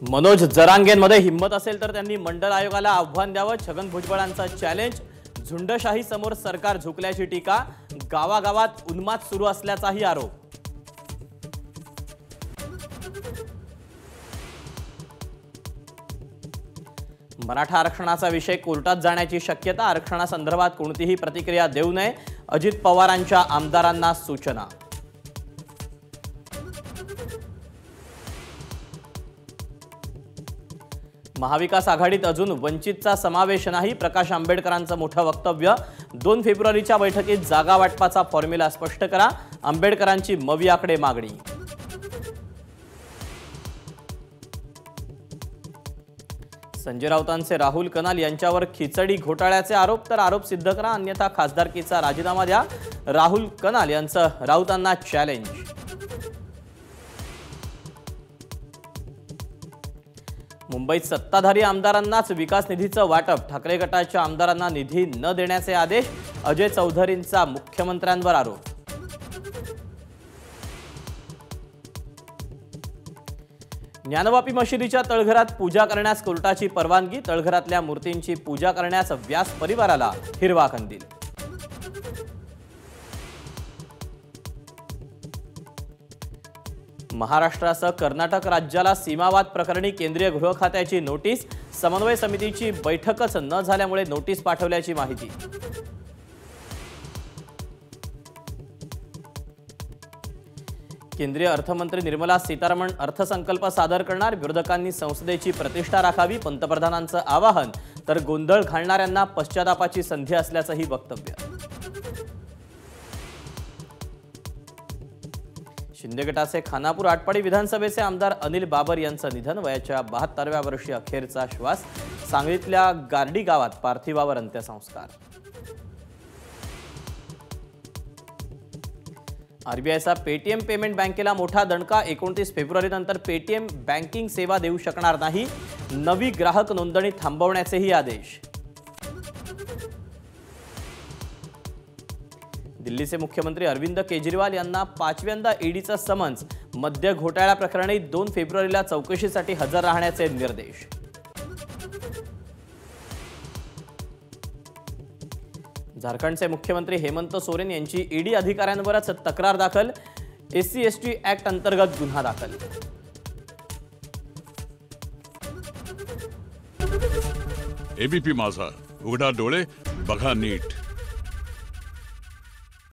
मनोज जरांगेंमध्ये हिम्मत असेल तर त्यांनी मंडल आयोगाला आव्हान द्यावं। छगन भुजबळांचा चॅलेंज। झुंडशाही समोर सरकार झुकल्याची टीका। गावागावात उन्माद सुरू असल्याचाही आरोप। मराठा आरक्षणाचा विषय कोर्टात जाण्याची शक्यता। आरक्षणासंदर्भात कोणतीही प्रतिक्रिया देऊ नये, अजित पवारांच्या आमदारांना सूचना। महाविकास आघाडीत अजून वंचितचा समावेश नाही। प्रकाश आंबेडकरांचं मोठं वक्तव्य। 2 फेब्रुवारीच्या बैठकीत जागा वाटपाचा फॉर्म्युला स्पष्ट करा। आंबेडकरांची मवियाकडे मागणी। संजय राऊतांचे राहुल कनाल यांच्यावर खिचडी घोटाळ्याचे आरोप। तर आरोप सिद्ध करा, अन्यथा खासदारकीचा राजीनामा द्या। राहुल कनाल यांचं राऊतांना चॅलेंज। मुंबईत सत्ताधारी आमदारांनाच विकास निधीचं वाटप। ठाकरे गटाच्या आमदारांना निधी न देण्याचे आदेश। अजय चौधरींचा मुख्यमंत्र्यांवर आरोप। ज्ञानवापी मशिदीच्या तळघरात पूजा करण्यास कोर्टाची परवानगी। तळघरातल्या मूर्तींची पूजा करण्यास व्यास परिवाराला हिरवा कंदील। महाराष्ट्रासह कर्नाटक राज्याला सीमावाद प्रकरणी केंद्रीय गृह खात्याची नोटीस। समन्वय समितीची बैठकच न झाल्यामुळे नोटीस पाठवल्याची माहिती। केंद्रीय अर्थमंत्री निर्मला सीतारामन अर्थसंकल्प सादर करणार। विरोधकांनी संसदेची प्रतिष्ठा राखावी, पंतप्रधानांचं आवाहन। तर गोंधळ घालणाऱ्यांना पश्चातापाची संधी असल्याचंही वक्तव्य। शिंदे गटाचे खानापूर आटपाडी विधानसभेचे आमदार अनिल बाबर यांचं निधन। वयाच्या 72व्या वर्षी अखेरचा श्वास। सांगलीतल्या गारडी गावात पार्थिवावर अंत्यसंस्कार। आरबीआयचा पेटीएम पेमेंट बँकेला मोठा दणका। 29 फेब्रुवारीनंतर पेटीएम बँकिंग सेवा देऊ शकणार नाही। नवी ग्राहक नोंदणी थांबवण्याचेही आदेश। दिल्लीचे मुख्यमंत्री अरविंद केजरीवाल यांना 5व्यांदा ईडीचं समन्स। मद्य घोटाळा प्रकरणी 2 फेब्रुवारीला चौकशीसाठी हजर राहण्याचे निर्देश। झारखंडचे मुख्यमंत्री हेमंत सोरेन यांची ईडी अधिकाऱ्यांवरच तक्रार दाखल। SC/ST ऍक्ट अंतर्गत गुन्हा दाखल। एबीपी माझा, उघडा डोळे बघा नीट।